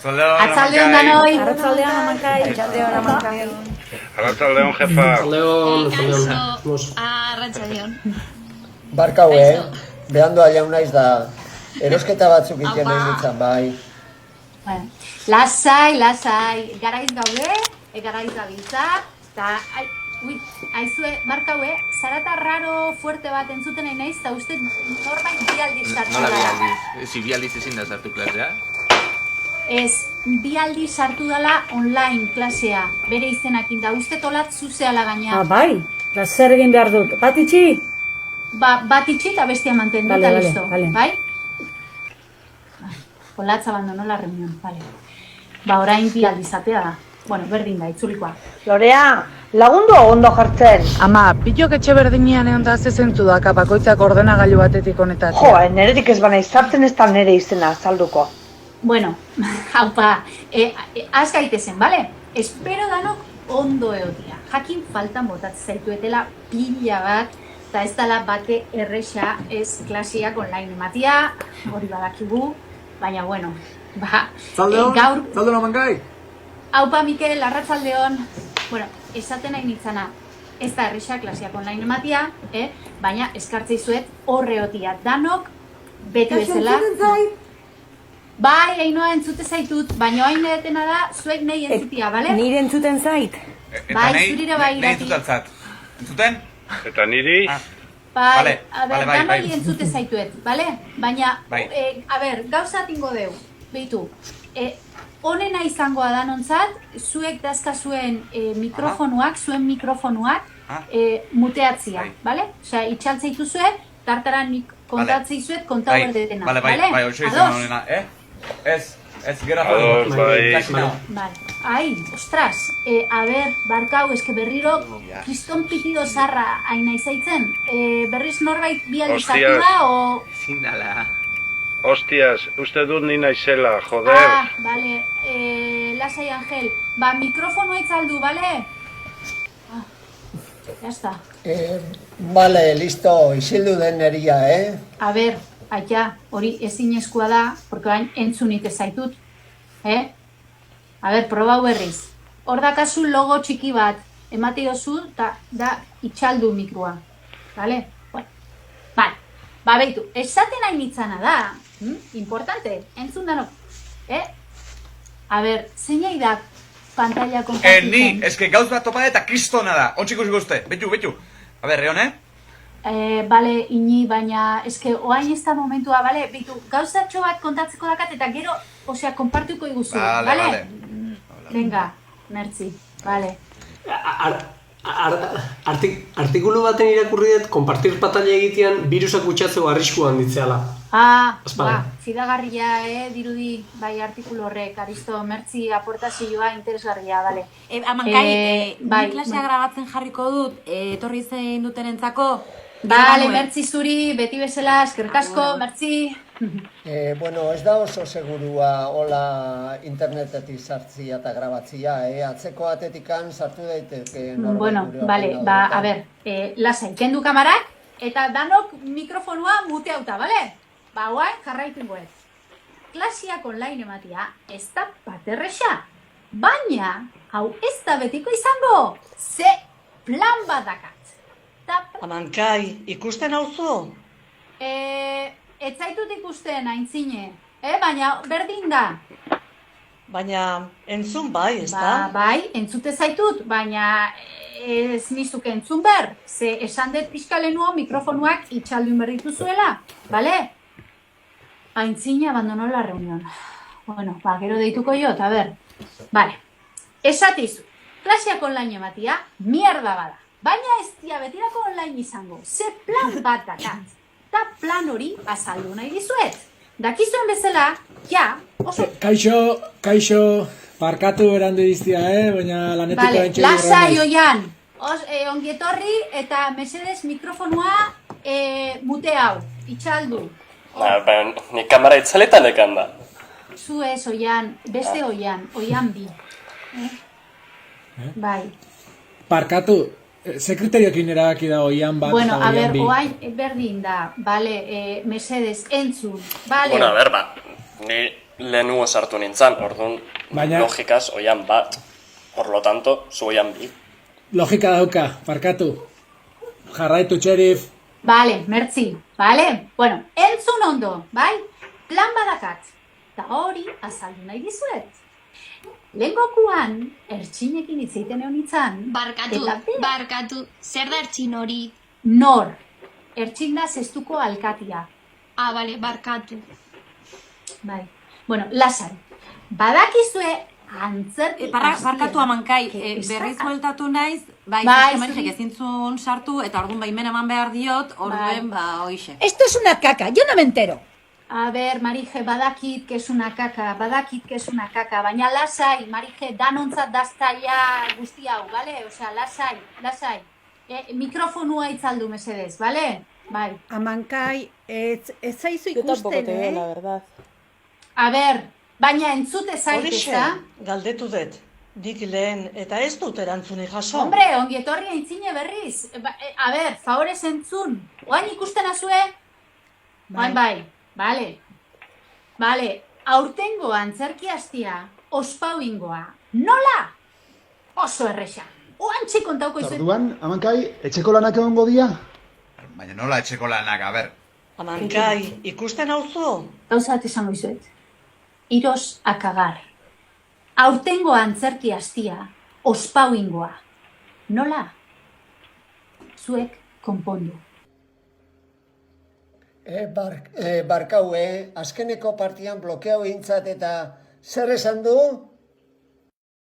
Arratsaldeon danoi. Arratsaldeon amankai. Arratsaldeon jefa. Arratsaldeon. Barkau, behandoa jaun naiz da. Erosketa batzuk iten egin ditzan, bai. Bueno, lasai. Garaiz gaude, garaiz gabiltza. Eta, aizue, Barkau, zarata raro fuerte bat entzuten nahi naiz, eta uste norbait bi aldiz sartu dela. Nola bi aldiz? Bi aldiz ezin da sartu klasea? Ez, bi aldiz sartu dela online klasea, bere izenakin da. Uste tolat zuzeala gaina. Bai, zer egin behar dut. Bat itxi? Bat itxi eta bestia mantendu eta listo. Bai? Olatz abandonó la reunión, vale. Orain bi aldizatea da. Bueno, berdin da, itzulikoa. Lorea, lagundu ondo jartzen. Ama, pilok etxe berdinean egon da zezentzu daka bakoitzak ordenagailu batetik honetatzea. Jo, neretik ez bana izartzen ez da nere izena azalduko. Bueno, haupa, az gaitezen, bale? Espero danok ondo egotia. Jakin faltan botatzen zaituetela pila bat, eta ez dala bate erresa ez klasiak online ematia, hori badakigu, baina bueno, Zaldeon amankai? Haupa, Mikel, arratsaldeon. Bueno, esaten nahi nitzana, ez da erresa klasiak online ematia, baina eskartzei zuet horreotia danok, beti bezala. Bai, Ainhoa entzute zaitut, baina hain edetena da, zuek nahi entzutia, bale? Nire entzuten zait. Bai, zurire bai irati. Entzuten? Eta niri? Bai, danoi entzute zaituet, bale? Baina, gauza tingo deu, behitu. Honena izangoa danontzat, zuek dazka zuen zuen mikrofonuak muteatzia, bale? Osea, itxaltzeitu zuen, tartaran kontatzei zuet, kontau berdetena, bale? Bai, oso izan honena, Ez, gero Ados, bai. Ai, ostras, Barkau, eske berriro, kriston pitido zarra aina izaitzen. Berriz norbait bi aldizatu da, o... Ezin dala. Hostias, uste dut ni naizela, joder. Bale, lasai Angel. Mikrofonu etzaldu, bale? Ya está. Bale, listo, isildu den neria, Aia, hori ezinezkoa da, porque bain entzunik ez zaitut. Probau berriz. Hor dakazu logo txiki bat, emate dozu, eta da itxaldu mikroa. Bale? Bale. Beitu, esaten hain nitzana da, importante, entzun danok. Zeinai da pantalla konpartitzen? Ni, eske gauz bat topa eta kristona da. Ontxiko uste, betu. Reon, Bale, ini, baina, eske, oain ez da momentua, bale? Bitu, gauzatxo bat kontatzeko dakat eta gero, osea, konpartuko iguzu, bale? Venga, merci, bale. Artikulu baten irakurri dut, konpartir pantalla egitean, virusak gutxatzeko arriskuan ditzeala. Zidagarria, dirudi, bai, artikulu horrek, Aristo, merci, aportazioa interesgarria, bale. Amankai, bi klasea grabatzen jarriko dut, etorri zein duten entzako. Bale, merci zuri, beti bezala, eskerrik asko, merci. Bueno, ez da oso segurua hola internetetik sartzia eta grabatzia, atzeko atetikan sartu daiteke. Bueno, bale, lasai, kendu kamarak, eta danok mikrofonua muteauta, bale? Guain, jarraitu ingoet. Klasiak online ematia, ez da paterresa, baina, hau ez da betiko izango, ze plan bat dakat. Amankai, ikusten hauzu? Ez zaitut ikusten, aintzine, baina berdin da. Baina entzun bai, ez da? Bai, entzute zaitut, baina ez nizuk entzun ber. Ze esan dut pixkalenuo mikrofonuak itxaldun berritu zuela, bale? Aintzine abandonó la reunión. Bueno, gero deituko jo, eta ber. Bale, esatizu, klasiak online ematia, mierda bada. Baina ez dia betirako online izango, ze plan bat dakat. Eta plan hori azaldu nahi dizuet. Dakizuen bezala, oso... Kaixo, barkatu berandu diztia, baina lanetiko entxe dirra. Lasai, oian, ongietorri eta mesedez mikrofonua mute hau, itxaldu. Baina, ni kamera itzaletan ekan da. Zu ez, oian, beste oian bi. Bai. Barkatu, ze kriterioekin erabaki da oian bat eta oian bi? Bueno, oain berdin da, bale, mesedez, entzun, bale. Bueno, ni lehenengo sartu nintzen, orduan Baina- logikaz oian bat. Por lo tanto, zu oian bi. Logika dauka, parkatu. Jarraitu, txerif. Bale, mertzi, bale? Bueno, entzun ondo, bai? Plan badakat. Da hori azaldu nahi dizuet. Lehengokuan, ertxinekin itzeiten egon itzan. Barkatu, zer da ertxin hori? Nor, ertxin da zestuko alkatia. Bale, barkatu. Bai. Bueno, lasai. Badakizue antzerki Barkatu amankai, berriz bueltatu naiz, zuri ezintzun sartu, eta orduan baimen eman behar diot, orduen, hoixe. Esto es una caca, yo no me entero. A ver, Marije, badakit que es una kaka, baina lasai, Marije, danontzat daztaia guzti hau, bale? Osea, lasai. Mikrofonua itzaldu mesedez, bale? Bai. Amankai, ez zaizu ikusten, la verdad. A ber, baina entzute zait, Horixe, ezta? galdetu dut. Dik lehen, eta ez dut erantzuni jaso. Hombre, ongi etorri aintzine berriz. A ber, favorez entzun. Oain ikusten azue? Oain bai. Bale, aurtengo antzerki hastia, ospauingoa. Nola? Oso erresa. Oantxe kontauko izue. Orduan, amankai, etxeko lanak egongo dia? Baina nola etxeko lanak, a ber. Amankai, ikusten hauzu? Gauza bat esango izuet. Iros a cagar. Aurtengo antzerki hastia, ospauingoa. Nola? Zuek konpondu. Barkau, azkeneko partian blokeau intzat eta zer esan du?